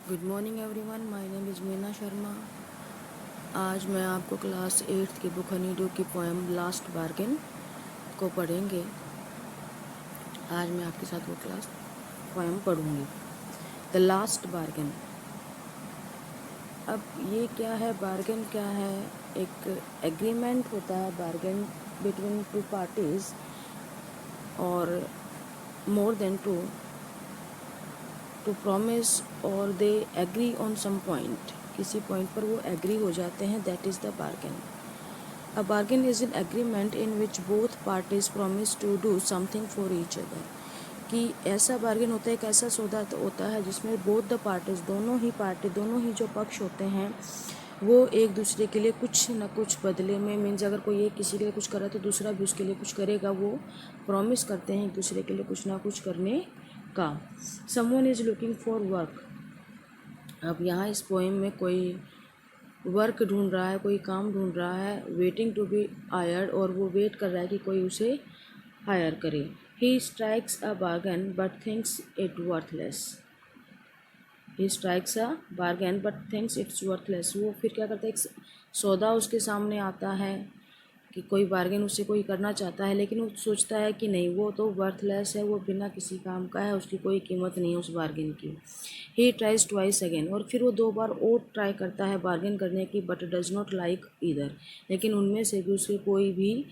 Good morning everyone, my name is Meena Sharma. आज मैं आपको क्लास 8th की बुक हनीडू की पोएम लास्ट बार्गेन को पढ़ेंगे। आज मैं आपके साथ वो क्लास पोएम पढ़ूंगी, द लास्ट बार्गेन। अब ये क्या है, बार्गेन क्या है? एक एग्रीमेंट होता है, बार्गेन बिटवीन टू पार्टीज़ और मोर देन टू प्रॉमिस और they agree on some point. किसी पॉइंट पर वो एग्री हो जाते हैं, that is the bargain. A bargain is an agreement in which both parties promise to do something for each other। कि ऐसा bargain होता है, एक ऐसा सौदा होता है जिसमें बोथ द पार्टीज, दोनों ही जो पक्ष होते हैं वो एक दूसरे के लिए कुछ ना कुछ बदले में, मीन्स अगर कोई एक किसी के लिए कुछ करे तो दूसरा भी उसके लिए कुछ करेगा, वो प्रॉमिस करते हैं एक दूसरे के लिए कुछ ना कुछ करने का। Someone is looking for work. अब यहाँ इस पोएम में कोई वर्क ढूंढ रहा है, कोई काम ढूंढ रहा है, वेटिंग टू बी हायर्ड, और वो वेट कर रहा है कि कोई उसे हायर करे। He strikes a bargain but thinks it worthless. He strikes a bargain but thinks it's worthless. वो फिर क्या करता है, एक सौदा उसके सामने आता है कि कोई बार्गेन उससे कोई करना चाहता है, लेकिन वो सोचता है कि नहीं, वो तो वर्थलेस है, वो बिना किसी काम का है, उसकी कोई कीमत नहीं है उस बार्गेन की। ही ट्राइज ट्वाइस अगेन, और फिर वो 2 बार और ट्राई करता है बार्गेन करने की, but does not like either. लेकिन उनमें से भी उसे कोई भी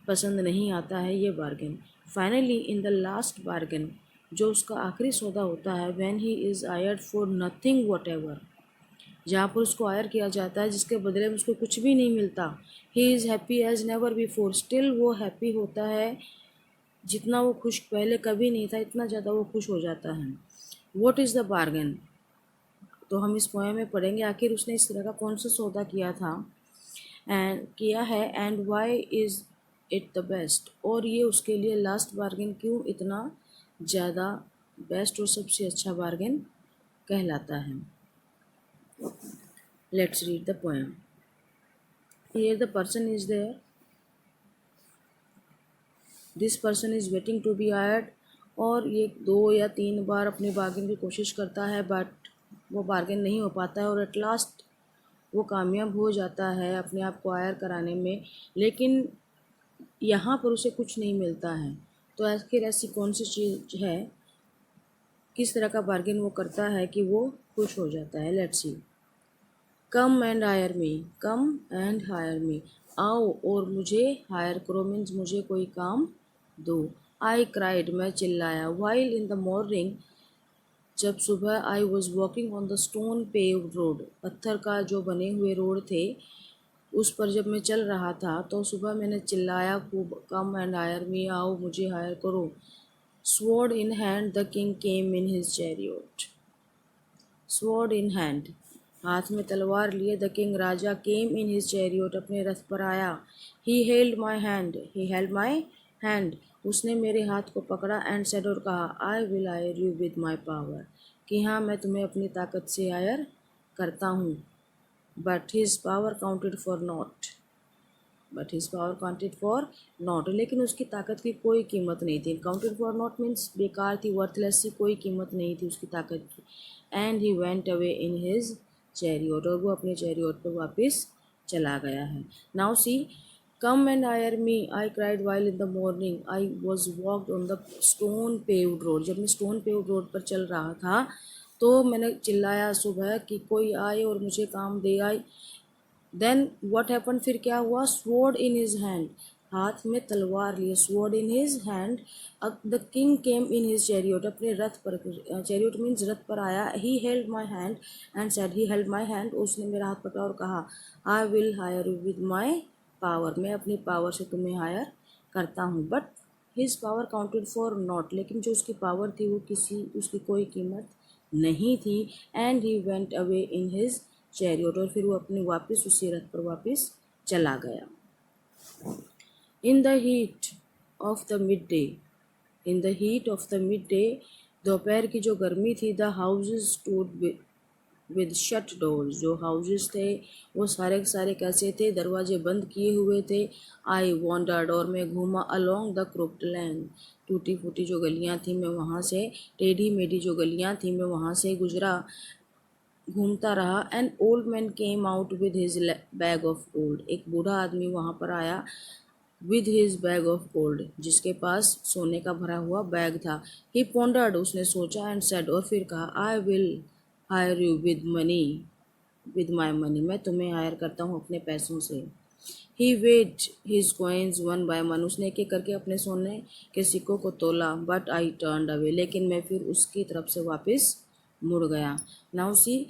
पसंद नहीं आता है ये bargain. Finally in the last bargain, जो उसका आखिरी सौदा होता है, when he is hired for nothing what ever, जहाँ पर उसको हायर किया जाता है जिसके बदले में उसको कुछ भी नहीं मिलता। He is happy as never before, still वो हैप्पी होता है जितना वो खुश पहले कभी नहीं था, इतना ज़्यादा वो खुश हो जाता है। वॉट इज़ द बार्गेन, तो हम इस पोएम में पढ़ेंगे आखिर उसने इस तरह का कौन सा सौदा किया था एंड किया है, and why is it the best, और ये उसके लिए लास्ट बार्गेन क्यों इतना ज़्यादा बेस्ट और सबसे अच्छा बार्गेन कहलाता है। Let's read the poem. Here the person is there, this person is waiting to be hired, और ये 2 या 3 बार अपनी बार्गेन की कोशिश करता है, बट वो बार्गेन नहीं हो पाता है, और एट लास्ट वो कामयाब हो जाता है अपने आप को हायर कराने में, लेकिन यहाँ पर उसे कुछ नहीं मिलता है। तो आखिर ऐसी कौन सी चीज़ है, किस तरह का बार्गेन वो करता है कि वो खुश हो जाता है। Let's see. Come and hire me, come and hire me, आओ और मुझे हायर करो, मीन्स मुझे कोई काम दो। आई क्राइड, मैं चिल्लाया, वाइल इन द मॉर्निंग, जब सुबह, I was walking on the stone paved road, पत्थर का जो बने हुए रोड थे उस पर जब मैं चल रहा था, तो सुबह मैंने चिल्लाया खूब, कम एंड हायर मी, आओ मुझे हायर करो। Sword in hand the king came in his chariot, sword in hand, हाथ में तलवार लिए, the king Raja, came in his chariot, अपने रथ पर आया। He held my hand, he held my hand, उसने मेरे हाथ को पकड़ा, एंड सेड, और कहा, I will hire you with my power, कि हाँ मैं तुम्हें अपनी ताकत से हायर करता हूँ। But his power counted for not, but his power counted for not, लेकिन उसकी ताकत की कोई कीमत नहीं थी। काउंटेड फॉर नॉट मीन्स बेकार थी, वर्थलेस थी, कोई कीमत नहीं थी उसकी ताकत की। And he went away in his chariot, और वो अपने चैरियट पर वापस चला गया है। Now see, come and hire me, I cried while in the morning, I was walked on the stone paved road, जब मैं स्टोन पेव्ड रोड पर चल रहा था तो मैंने चिल्लाया सुबह कि कोई आए और मुझे काम दे आए। देन व्हाट हैपन, फिर क्या हुआ, स्वॉर्ड इन हिज हैंड, हाथ में तलवार लिए, sword in his hand, the king came in his chariot, अपने रथ पर, चैरियट मीन्स रथ पर आया। He held my hand and said, he held my hand, उसने मेरा हाथ पकड़ा और कहा, I will hire you with my power, मैं अपनी पावर से तुम्हें हायर करता हूँ। But his power counted for not, लेकिन जो उसकी पावर थी वो उसकी कोई कीमत नहीं थी। And he went away in his chariot, और फिर वो अपने वापस उसी रथ पर वापस चला गया। In the heat of the mid day, in the heat of the mid day, दोपहर की जो गर्मी थी, the houses stood with shut doors, जो हाउसेस थे वो सारे के सारे कैसे थे, दरवाजे बंद किए हुए थे। आई वॉन्डर्ड, और मैं घूमा, अलोंग द क्रोप्ड लैंड, टूटी फूटी जो गलियां थी मैं वहाँ से, टेढ़ी मेढ़ी जो गलियां थी मैं वहाँ से गुजरा। घूमता रहा। An old man came out with his bag of gold, एक बूढ़ा आदमी वहाँ पर आया with his bag of gold, जिसके पास सोने का भरा हुआ बैग था। ही पॉन्डर्ड, उसने सोचा, एंड सेड, और फिर कहा, I will hire you with money, with my money, मैं तुम्हें हायर करता हूँ अपने पैसों से। He weight his coins one by one, उसने एक एक करके अपने सोने के सिक्कों को तोला। बट आई टर्नड अवे, लेकिन मैं फिर उसकी तरफ से वापस मुड़ गया। Now see,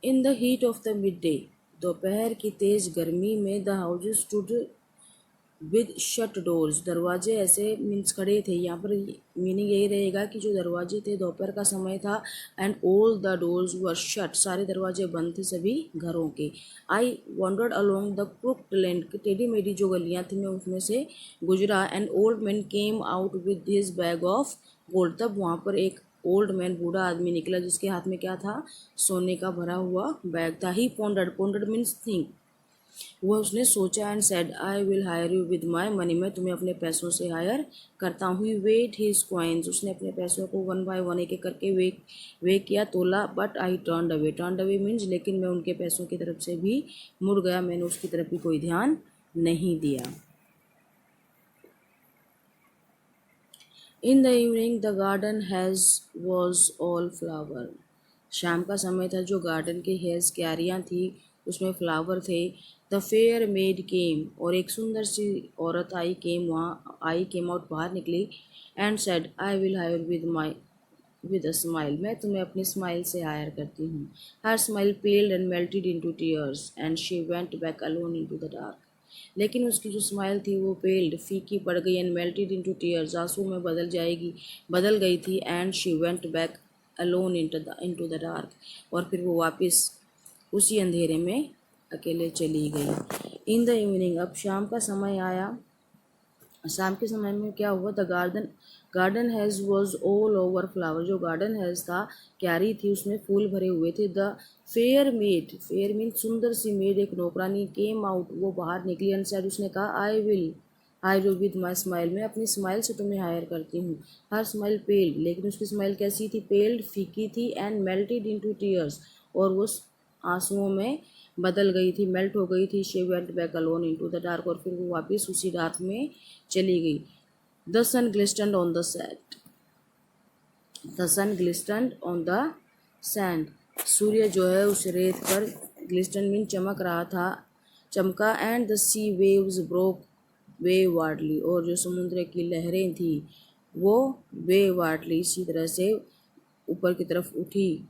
in the heat of the mid day, दोपहर की तेज गर्मी में, the houses stood with shut doors, दरवाजे ऐसे मीन्स खड़े थे। यहाँ पर मीनिंग यही रहेगा कि जो दरवाजे थे, दोपहर का समय था, and all the doors were shut, सारे दरवाजे बंद थे सभी घरों के। I wandered along the crooked lane, टेढ़ी मेढ़ी जो गलियाँ थी मैं उसमें से गुजरा। And old man came out with his bag of gold, तब वहाँ पर एक ओल्ड मैन, बूढ़ा आदमी निकला, जिसके हाथ में क्या था, सोने का भरा हुआ बैग था। ही पॉन्डर्ड, पॉन्डर्ड मीन्स थिंक, वह उसने सोचा, and said, I will hire you with my money, मैं तुम्हें अपने पैसों से हायर करता हूँ। ही वेट हिज कॉइन्स, उसने अपने पैसों को वन बाय वन एक एक करके वे किया, तोला। But I turned away, turned away means लेकिन मैं उनके पैसों की तरफ से भी मुड़ गया, मैंने उसकी तरफ भी कोई ध्यान नहीं दिया। In the evening the garden has was all flower, शाम का समय था, जो गार्डन के हेज क्यारियाँ थी उसमें फ्लावर थे। द फेयर मेड केम, और एक सुंदर सी औरत आई, केम आउट, बाहर निकली, and said, I will higher with a smile, मैं तुम्हें अपनी स्माइल से हायर करती हूँ। Her smile पेल्ड and melted into tears, and she went back alone into the dark, लेकिन उसकी जो स्माइल थी वो पेल्ड, फीकी पड़ गई, एंड मेल्टेड इनटू टीयर्स, आंसू में बदल गई थी। And she went back alone into the dark, और फिर वो वापस उसी अंधेरे में अकेले चली गई। इन द इवनिंग, अब शाम का समय आया। शाम के समय में क्या हुआ, the garden has was all over flower, जो गार्डन हैज़ था, क्यारी थी, उसमें फूल भरे हुए थे। The fair made, fair mean सुंदर सी मेड, एक नौकरानी, केम आउट, वो बाहर निकली, एंड सेड, उसने कहा, I will higher with my smile, मैं अपनी स्माइल से तुम्हें हायर करती हूँ। हर स्माइल पेल्ड, लेकिन उसकी स्माइल कैसी थी, पेल्ड, फीकी थी, एंड मेल्टेड इनटू टीयर्स, और वो आंसुओं में बदल गई थी, मेल्ट हो गई थी। She went back alone into the dark, और फिर वो वापस उसी डार्क में चली गई। The sun glistened on the sand, the sun glistened on the sand, सूर्य जो है उस रेत पर, ग्लिस्टन मीन चमका। And the sea waves broke waywardly, और जो समुद्र की लहरें थी वो वेवार्डली इसी तरह से ऊपर की तरफ उठी,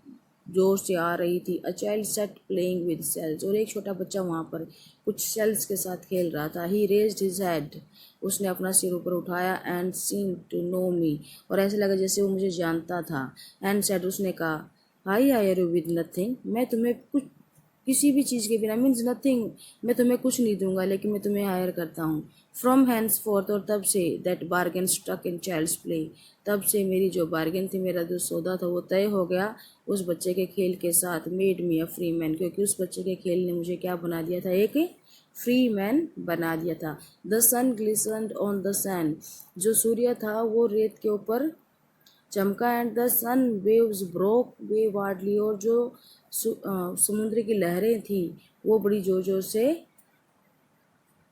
जोर से आ रही थी। A child sat playing with shells, और एक छोटा बच्चा वहाँ पर कुछ सेल्स के साथ खेल रहा था। ही रेज्ड हिज हेड, उसने अपना सिर ऊपर उठाया, एंड सीम टू नो मी, और ऐसे लगा जैसे वो मुझे जानता था। एंड सेड, उसने कहा, I hire you with nothing, मैं तुम्हें कुछ किसी भी चीज़ के बिना, मीन्स नथिंग, मैं तुम्हें कुछ नहीं दूंगा, लेकिन मैं तुम्हें हायर करता हूँ। फ्रॉम हैंड्स फोर्थ, और तब से, that bargain struck in child's play, तब से मेरी जो बार्गेन थी, मेरा जो सौदा था, वो तय हो गया उस बच्चे के खेल के साथ। मेड मी अ फ्री मैन, क्योंकि उस बच्चे के खेल ने मुझे क्या बना दिया था, एक फ्री मैन बना दिया था। The sun glistened on the sand, जो सूर्य था वो रेत के ऊपर चमका। And the sun waves broke waywardly, और जो समुद्र की लहरें थी वो बड़ी जोर जोर से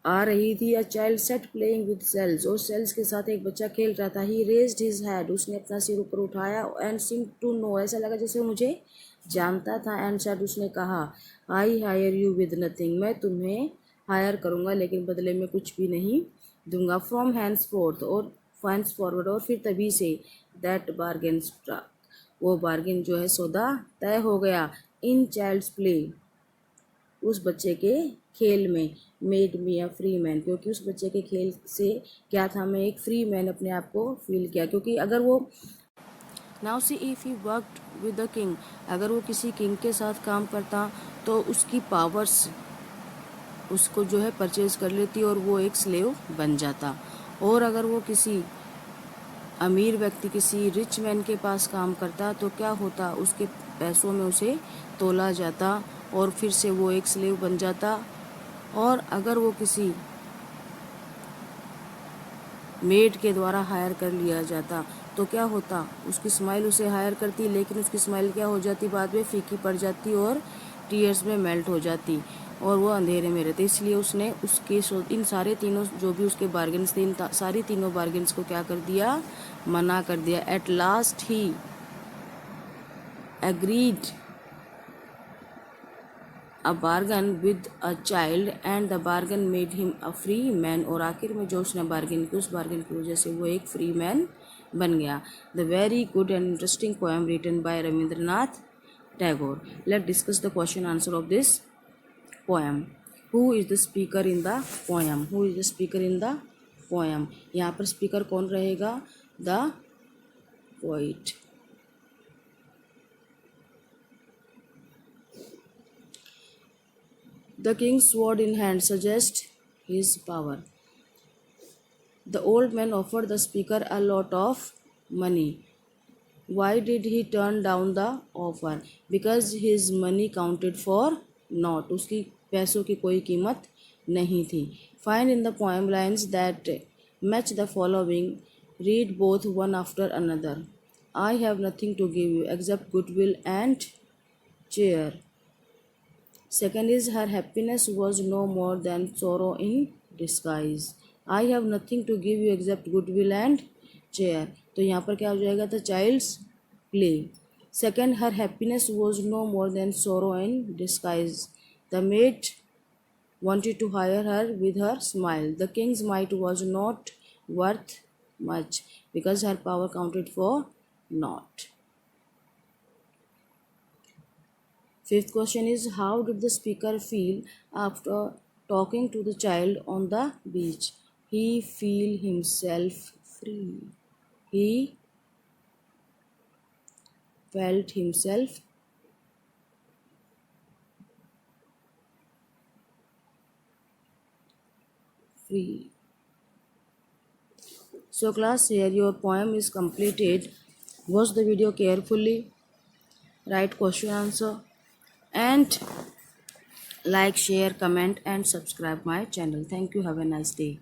आ रही थी। A child sat playing with shells, और सेल्स के साथ एक बच्चा खेल रहा था। ही रेज्ड हिज हेड, उसने अपना सिर ऊपर उठाया। एंड सीम टू नो, ऐसा लगा जैसे वो मुझे जानता था। एंड सेड, उसने कहा, I hire you with nothing, मैं तुम्हें हायर करूँगा लेकिन बदले में कुछ भी नहीं दूंगा। फ्रॉम हैंड्स फोर्थ, और हैंड्स फॉरवर्ड, और फिर तभी से, दैट बार्गेन स्ट्रक, वो बार्गेन जो है सौदा तय हो गया। इन चाइल्ड्स प्ले, उस बच्चे के खेल में। मेड मी अ फ्री मैन, क्योंकि उस बच्चे के खेल से क्या था, मैं एक फ्री मैन अपने आप को फील किया। क्योंकि अगर वो now see if he worked with the king, अगर वो किसी किंग के साथ काम करता तो उसकी पावर्स उसको जो है परचेज कर लेती और वो एक स्लेव बन जाता। और अगर वो किसी अमीर व्यक्ति, किसी रिच मैन के पास काम करता तो क्या होता, उसके पैसों में उसे तोला जाता और फिर से वो एक स्लेव बन जाता। और अगर वो किसी मेड के द्वारा हायर कर लिया जाता तो क्या होता, उसकी स्माइल उसे हायर करती, लेकिन उसकी स्माइल क्या हो जाती, बाद में फीकी पड़ जाती और टीयर्स में मेल्ट हो जाती और वो अंधेरे में रहते। इसलिए उसने उसके इन सारे तीनों जो भी उसके बार्गेन्स थे, इन सारी तीनों बार्गेन्स को क्या कर दिया, मना कर दिया। At last he agreed a bargain with a child and the bargain made him a free man. और आखिर में जो उसने बार्गेन की, उस बार्गेन की वजह से वो एक फ्री मैन बन गया। The very good and interesting poem written by Rabindranath Tagore. Let discuss the question answer of this poem. Who is the speaker in the poem? Who is the speaker in the poem? यहाँ पर speaker कौन रहेगा? The poet. The king's sword in hand suggests his power. The old man offered the speaker a lot of money. Why did he turn down the offer? Because his money counted for naught. उसकी पैसों की कोई कीमत नहीं थी। Find in the poem lines that match the following. Read both one after another. I have nothing to give you except goodwill and cheer. Second is, her happiness was no more than sorrow in disguise. I have nothing to give you except goodwill and cheer. तो यहाँ पर क्या हो जाएगा? The child's play. Second, her happiness was no more than sorrow in disguise. The maid wanted to hire her with her smile. The king's might was not worth much because her power counted for naught. Fifth question is, how did the speaker feel after talking to the child on the beach? He feel himself free. He felt himself free. So class, here your poem is completed. Watch the video carefully, write question answer, and like, share, comment and subscribe my channel. Thank you. Have a nice day.